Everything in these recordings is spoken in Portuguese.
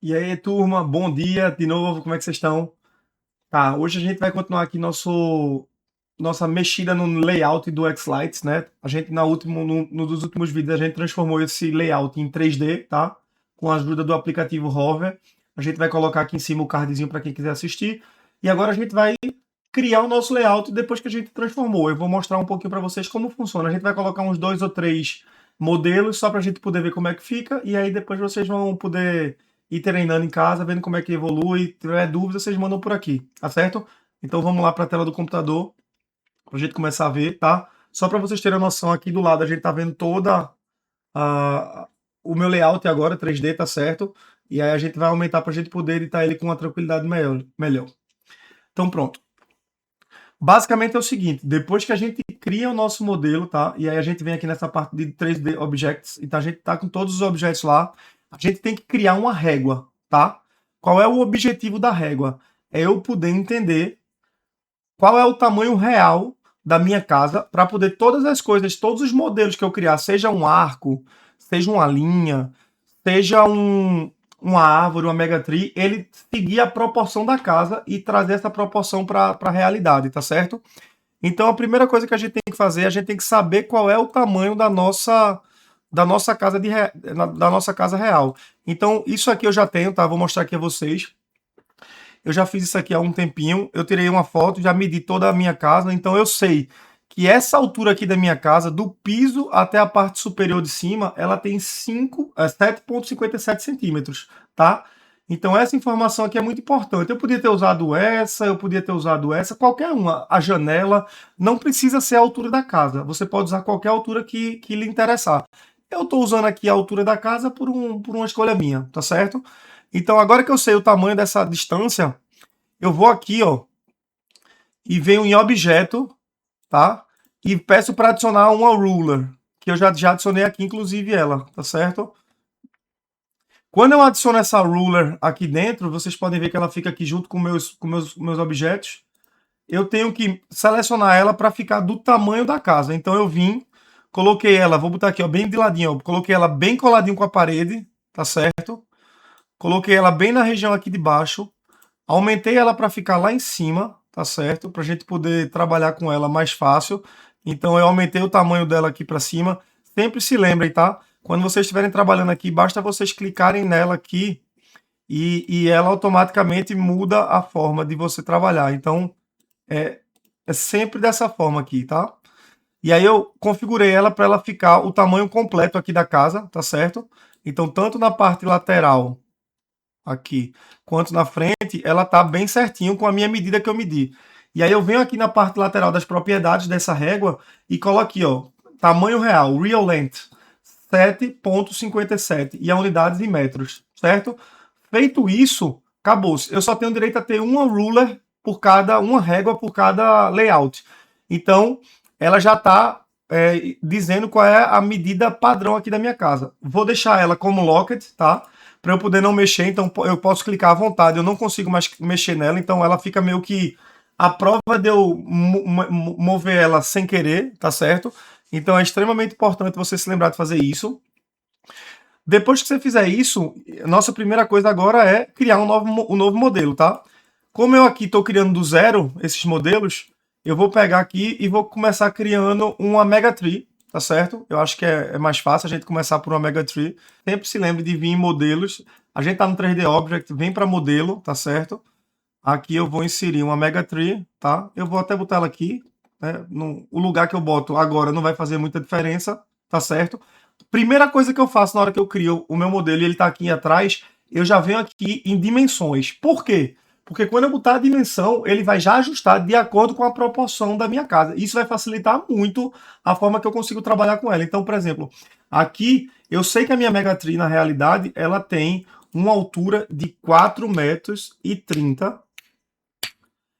E aí, turma, bom dia de novo, como é que vocês estão? Tá, hoje a gente vai continuar aqui nossa mexida no layout do Xlights, né? A gente no dos últimos vídeos a gente transformou esse layout em 3D, tá? Com a ajuda do aplicativo Hover. A gente vai colocar aqui em cima o cardzinho para quem quiser assistir. E agora a gente vai criar o nosso layout depois que a gente transformou. Eu vou mostrar um pouquinho para vocês como funciona. A gente vai colocar uns 2 ou 3 modelos só para a gente poder ver como é que fica. E aí depois vocês vão poder ir treinando em casa, vendo como é que evolui. Se tiver dúvida, vocês mandam por aqui, tá certo? Então vamos lá para a tela do computador para a gente começar a ver, tá? Só para vocês terem a noção, aqui do lado a gente tá vendo toda a, o meu layout agora, 3D, tá certo? E aí a gente vai aumentar para a gente poder editar ele com uma tranquilidade melhor. Então pronto. Basicamente é o seguinte, depois que a gente cria o nosso modelo, tá? E aí a gente vem aqui nessa parte de 3D Objects, então a gente tá com todos os objetos lá, a gente tem que criar uma régua, tá? Qual é o objetivo da régua? É eu poder entender qual é o tamanho real da minha casa para poder todas as coisas, todos os modelos que eu criar, seja um arco, seja uma linha, seja uma árvore, uma megatree, ele seguir a proporção da casa e trazer essa proporção para a realidade, tá certo? Então a primeira coisa que a gente tem que fazer, a gente tem que saber qual é o tamanho da nossa casa da nossa casa real. Então isso aqui eu já tenho, tá? Vou mostrar aqui a vocês. Eu já fiz isso aqui há um tempinho. Eu tirei uma foto, já medi toda a minha casa, então eu sei que essa altura aqui da minha casa, do piso até a parte superior de cima, ela tem 7,57 centímetros, tá? Então essa informação aqui é muito importante. Eu podia ter usado essa, eu podia ter usado essa, qualquer uma. A janela não precisa ser a altura da casa. Você pode usar qualquer altura que lhe interessar. Eu estou usando aqui a altura da casa por uma escolha minha, tá certo? Então agora que eu sei o tamanho dessa distância, eu vou aqui, ó, e venho em objeto, tá? E peço para adicionar uma ruler, que eu já adicionei aqui, inclusive ela, tá certo? Quando eu adiciono essa ruler aqui dentro, vocês podem ver que ela fica aqui junto com meus objetos. Eu tenho que selecionar ela para ficar do tamanho da casa. Então eu vim, coloquei ela, vou botar aqui, ó, bem de ladinho, ó, coloquei ela bem coladinho com a parede, tá certo? Coloquei ela bem na região aqui de baixo. Aumentei ela para ficar lá em cima, tá certo? Para a gente poder trabalhar com ela mais fácil. Então eu aumentei o tamanho dela aqui para cima. Sempre se lembrem, tá? Quando vocês estiverem trabalhando aqui, basta vocês clicarem nela aqui e ela automaticamente muda a forma de você trabalhar. Então é sempre dessa forma aqui, tá? E aí eu configurei ela para ela ficar o tamanho completo aqui da casa, tá certo? Então tanto na parte lateral aqui, quanto na frente, ela tá bem certinho com a minha medida que eu medi. E aí eu venho aqui na parte lateral das propriedades dessa régua e coloco aqui, ó, tamanho real, real length, 7,57 e a unidades em metros, certo? Feito isso, acabou. Eu só tenho direito a ter uma ruler por cada, uma régua por cada layout. Então, ela já está dizendo qual é a medida padrão aqui da minha casa. Vou deixar ela como locked, tá? Para eu poder não mexer, então eu posso clicar à vontade, eu não consigo mais mexer nela, então ela fica meio que a prova de eu mover ela sem querer, tá certo? Então é extremamente importante você se lembrar de fazer isso. Depois que você fizer isso, nossa primeira coisa agora é criar um novo modelo, tá? Como eu aqui estou criando do zero esses modelos, eu vou pegar aqui e vou começar criando uma Mega Tree, tá certo? Eu acho que é mais fácil a gente começar por uma Mega Tree. Sempre se lembre de vir em modelos. A gente tá no 3D Object, vem para modelo, tá certo? Aqui eu vou inserir uma Mega Tree, tá? Eu vou até botar ela aqui, né? O lugar que eu boto agora não vai fazer muita diferença, tá certo? Primeira coisa que eu faço na hora que eu crio o meu modelo e ele está aqui atrás, eu já venho aqui em dimensões. Por quê? Porque quando eu botar a dimensão, ele vai já ajustar de acordo com a proporção da minha casa. Isso vai facilitar muito a forma que eu consigo trabalhar com ela. Então, por exemplo, aqui eu sei que a minha Megatree, na realidade, ela tem uma altura de 4,30 m.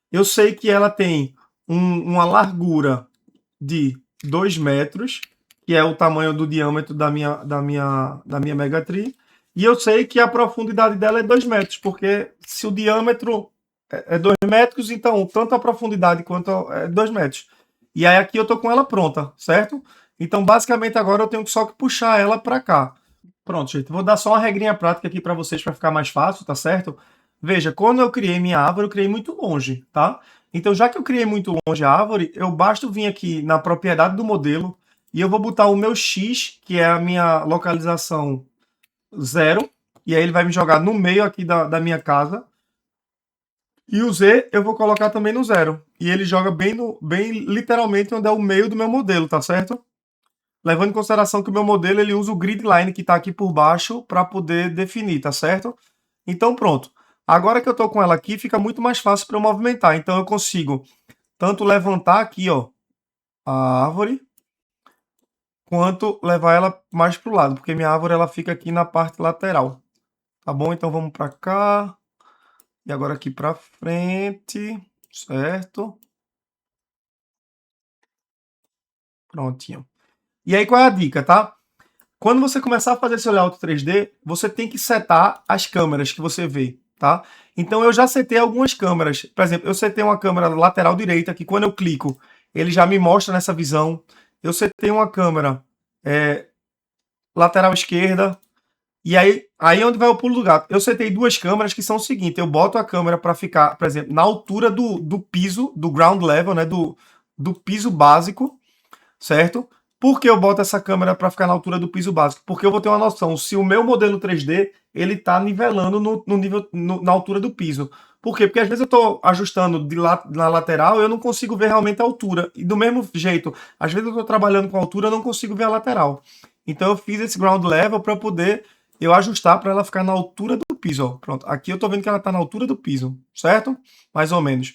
Eu sei que ela tem uma largura de 2 metros, que é o tamanho do diâmetro da minha Megatree. E eu sei que a profundidade dela é 2 metros, porque se o diâmetro é 2 metros, então tanto a profundidade quanto é 2 metros. E aí aqui eu tô com ela pronta, certo? Então basicamente agora eu tenho só que puxar ela para cá. Pronto, gente. Vou dar só uma regrinha prática aqui para vocês para ficar mais fácil, tá certo? Veja, quando eu criei minha árvore, eu criei muito longe, tá? Então, já que eu criei muito longe a árvore, eu basta vir aqui na propriedade do modelo e eu vou botar o meu X, que é a minha localização 0, e aí ele vai me jogar no meio aqui da minha casa. E o Z eu vou colocar também no 0. E ele joga bem, bem literalmente onde é o meio do meu modelo, tá certo? Levando em consideração que o meu modelo ele usa o grid line que está aqui por baixo para poder definir, tá certo? Então pronto. Agora que eu estou com ela aqui, fica muito mais fácil para eu movimentar. Então eu consigo tanto levantar aqui, ó, a árvore, quanto levar ela mais para o lado, porque minha árvore ela fica aqui na parte lateral. Tá bom? Então vamos para cá. E agora aqui para frente, certo? Prontinho. E aí qual é a dica, tá? Quando você começar a fazer seu layout 3D, você tem que setar as câmeras que você vê, tá? Então eu já setei algumas câmeras. Por exemplo, eu setei uma câmera lateral direita, que quando eu clico, ele já me mostra nessa visão. Eu setei uma câmera lateral esquerda. E aí onde vai o pulo do gato? Eu setei duas câmeras que são o seguinte, eu boto a câmera para ficar, por exemplo, na altura do piso, do ground level, né, do piso básico, certo? Por que eu boto essa câmera para ficar na altura do piso básico? Porque eu vou ter uma noção se o meu modelo 3D ele está nivelando no nível, na altura do piso. Por quê? Porque às vezes eu estou ajustando na lateral e eu não consigo ver realmente a altura. E do mesmo jeito, às vezes eu estou trabalhando com a altura e eu não consigo ver a lateral. Então eu fiz esse ground level para poder eu ajustar para ela ficar na altura do piso. Ó. Pronto, aqui eu estou vendo que ela está na altura do piso, certo? Mais ou menos.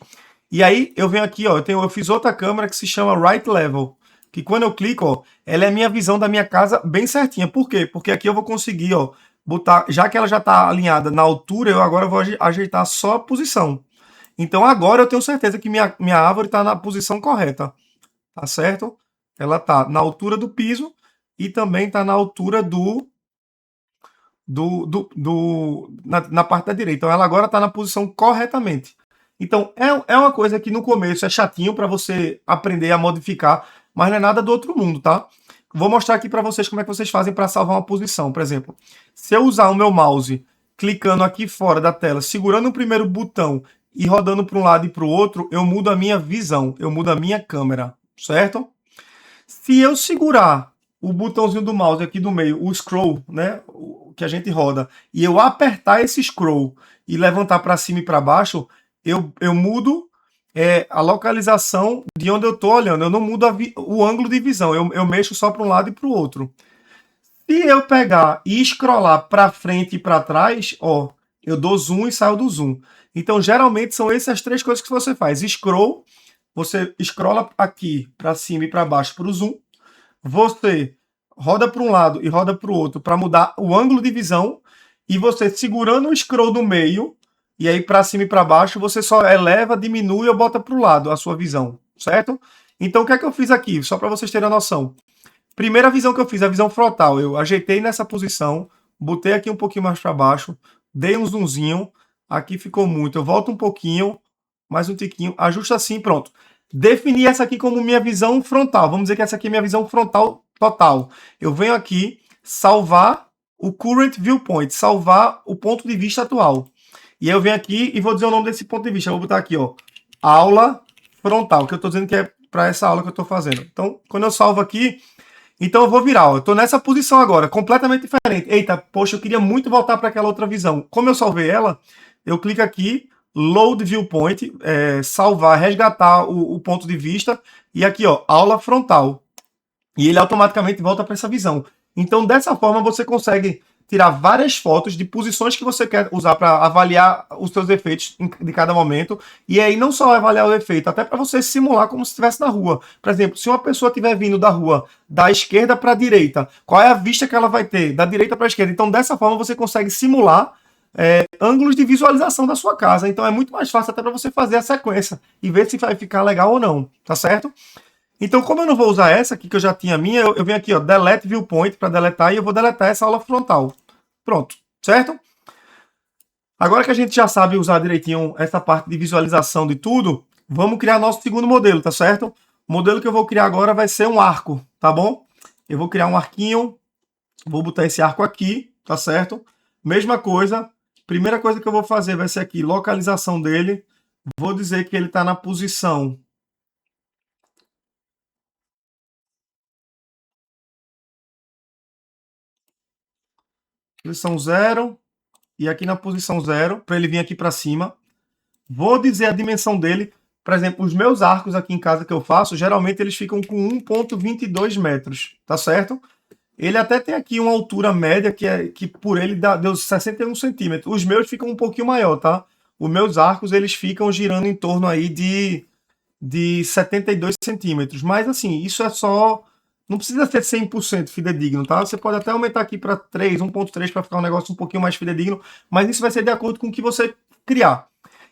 E aí eu venho aqui, ó, eu fiz outra câmera que se chama Right Level, que quando eu clico, ó, ela é a minha visão da minha casa bem certinha. Por quê? Porque aqui eu vou conseguir, ó, botar, já que ela já está alinhada na altura, eu agora vou ajeitar só a posição. Então agora eu tenho certeza que minha árvore está na posição correta, tá certo? Ela está na altura do piso e também está na altura na parte da direita. Então ela agora está na posição corretamente. Então é uma coisa que no começo é chatinho para você aprender a modificar, mas não é nada do outro mundo, tá? Vou mostrar aqui para vocês como é que vocês fazem para salvar uma posição. Por exemplo, se eu usar o meu mouse clicando aqui fora da tela, segurando o primeiro botão e rodando para um lado e para o outro, eu mudo a minha visão, eu mudo a minha câmera, certo? Se eu segurar o botãozinho do mouse aqui do meio, o scroll, né, que a gente roda, e eu apertar esse scroll e levantar para cima e para baixo, eu mudo a localização de onde eu estou olhando. Eu não mudo o ângulo de visão, eu mexo só para um lado e para o outro. Se eu pegar e scrollar para frente e para trás, ó, eu dou zoom e saio do zoom. Então, geralmente, são essas três coisas que você faz. Scroll, você scrolla aqui para cima e para baixo para o zoom. Você roda para um lado e roda para o outro para mudar o ângulo de visão. E você segurando o scroll no meio, e aí para cima e para baixo, você só eleva, diminui ou bota para o lado a sua visão, certo? Então, o que é que eu fiz aqui? Só para vocês terem a noção. Primeira visão que eu fiz, a visão frontal. Eu ajeitei nessa posição, botei aqui um pouquinho mais para baixo, dei um zoomzinho, aqui ficou muito. Eu volto um pouquinho, mais um tiquinho, ajusto assim, pronto. Defini essa aqui como minha visão frontal. Vamos dizer que essa aqui é minha visão frontal total. Eu venho aqui salvar o current viewpoint, salvar o ponto de vista atual. E aí eu venho aqui e vou dizer o nome desse ponto de vista. Eu vou botar aqui, ó, aula frontal, que eu estou dizendo que é para essa aula que eu estou fazendo. Então, quando eu salvo aqui, então eu vou virar, ó. Eu tô nessa posição agora, completamente diferente. Eita, poxa, eu queria muito voltar para aquela outra visão. Como eu salvei ela, eu clico aqui, Load Viewpoint, salvar, resgatar o ponto de vista, e aqui, ó, aula frontal. E ele automaticamente volta para essa visão. Então, dessa forma, você consegue tirar várias fotos de posições que você quer usar para avaliar os seus efeitos de cada momento. E aí, não só avaliar o efeito, até para você simular como se estivesse na rua. Por exemplo, se uma pessoa estiver vindo da rua da esquerda para a direita, qual é a vista que ela vai ter? Da direita para a esquerda. Então, dessa forma, você consegue simular ângulos de visualização da sua casa. Então, é muito mais fácil até para você fazer a sequência e ver se vai ficar legal ou não. Tá certo? Então, como eu não vou usar essa aqui, que eu já tinha a minha, eu venho aqui, ó, Delete Viewpoint para deletar e eu vou deletar essa aula frontal. Pronto, certo? Agora que a gente já sabe usar direitinho essa parte de visualização de tudo, vamos criar nosso segundo modelo, tá certo? O modelo que eu vou criar agora vai ser um arco, tá bom? Eu vou criar um arquinho Vou botar esse arco aqui, tá certo? Mesma coisa, primeira coisa que eu vou fazer vai ser aqui, localização dele. Vou dizer que ele está na posição zero e aqui na posição zero, para ele vir aqui para cima. Vou dizer a dimensão dele. Por exemplo, os meus arcos aqui em casa que eu faço, geralmente eles ficam com 1,22 metros, tá certo? Ele até tem aqui uma altura média que por ele deu 61 centímetros. Os meus ficam um pouquinho maior, tá? Os meus arcos eles ficam girando em torno aí de 72 centímetros. Mas assim, isso é só. Não precisa ser 100% fidedigno, tá? Você pode até aumentar aqui para 3, 1,3 para ficar um negócio um pouquinho mais fidedigno, mas isso vai ser de acordo com o que você criar.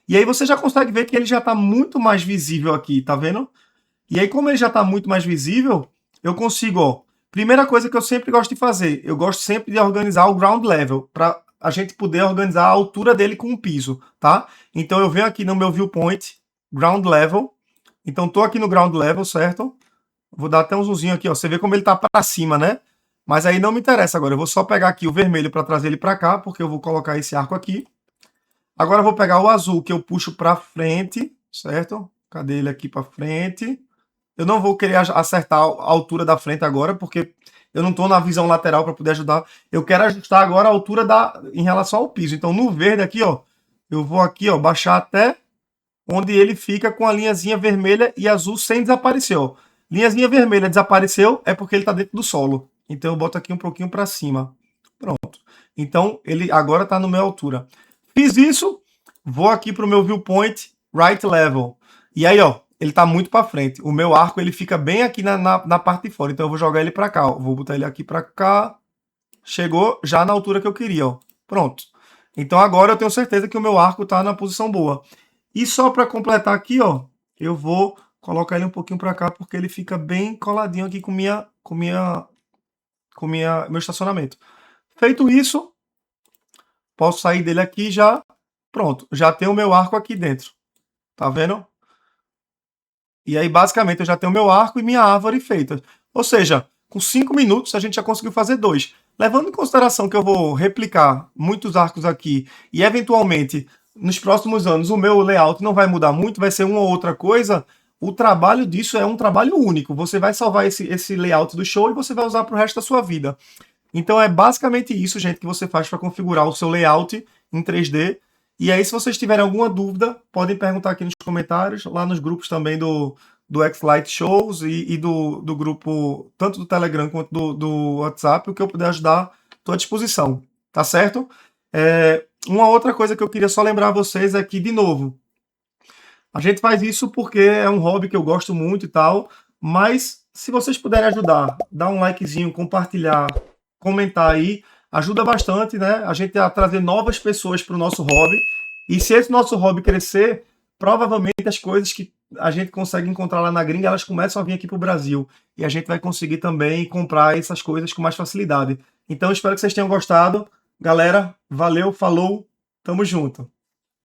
E aí você já consegue ver que ele já está muito mais visível aqui, tá vendo? E aí, como ele já está muito mais visível, eu consigo, ó. Primeira coisa que eu sempre gosto de fazer, eu gosto sempre de organizar o ground level, para a gente poder organizar a altura dele com o piso, tá? Então eu venho aqui no meu viewpoint, ground level. Então tô aqui no ground level, certo? Vou dar até um zoomzinho aqui, ó. Você vê como ele tá para cima, né? Mas aí não me interessa agora. Eu vou só pegar aqui o vermelho para trazer ele para cá, porque eu vou colocar esse arco aqui. Agora eu vou pegar o azul que eu puxo para frente, certo? Cadê ele aqui para frente? Eu não vou querer acertar a altura da frente agora, porque eu não estou na visão lateral para poder ajudar. Eu quero ajustar agora a altura em relação ao piso. Então no verde aqui, ó, eu vou aqui, ó, baixar até onde ele fica com a linhazinha vermelha e azul sem desaparecer, ó. Linhazinha vermelha desapareceu é porque ele está dentro do solo. Então eu boto aqui um pouquinho para cima. Pronto. Então ele agora está na minha altura. Fiz isso, vou aqui para o meu viewpoint right level. E aí, ó, ele está muito para frente. O meu arco ele fica bem aqui na parte de fora. Então eu vou jogar ele para cá, ó. Vou botar ele aqui para cá. Chegou já na altura que eu queria, ó. Pronto. Então agora eu tenho certeza que o meu arco está na posição boa. E só para completar aqui, ó, eu vou colocar ele um pouquinho para cá porque ele fica bem coladinho aqui meu estacionamento. Feito isso, posso sair dele aqui já. Pronto, já tenho o meu arco aqui dentro. Tá vendo? E aí, basicamente, eu já tenho meu arco e minha árvore feita. Ou seja, com 5 minutos a gente já conseguiu fazer 2. Levando em consideração que eu vou replicar muitos arcos aqui e, eventualmente, nos próximos anos, o meu layout não vai mudar muito, vai ser uma ou outra coisa, o trabalho disso é um trabalho único. Você vai salvar esse layout do show e você vai usar para o resto da sua vida. Então é basicamente isso, gente, que você faz para configurar o seu layout em 3D. E aí, se vocês tiverem alguma dúvida, podem perguntar aqui nos comentários, lá nos grupos também do X-Lite Shows e do grupo, tanto do Telegram quanto do WhatsApp, o que eu puder ajudar, estou à disposição, tá certo? Uma outra coisa que eu queria só lembrar a vocês é que, de novo, a gente faz isso porque é um hobby que eu gosto muito e tal, mas se vocês puderem ajudar, dar um likezinho, compartilhar, comentar aí, ajuda bastante, né? A gente a trazer novas pessoas para o nosso hobby. E se esse nosso hobby crescer, provavelmente as coisas que a gente consegue encontrar lá na gringa, elas começam a vir aqui para o Brasil. E a gente vai conseguir também comprar essas coisas com mais facilidade. Então, espero que vocês tenham gostado. Galera, valeu, falou, tamo junto.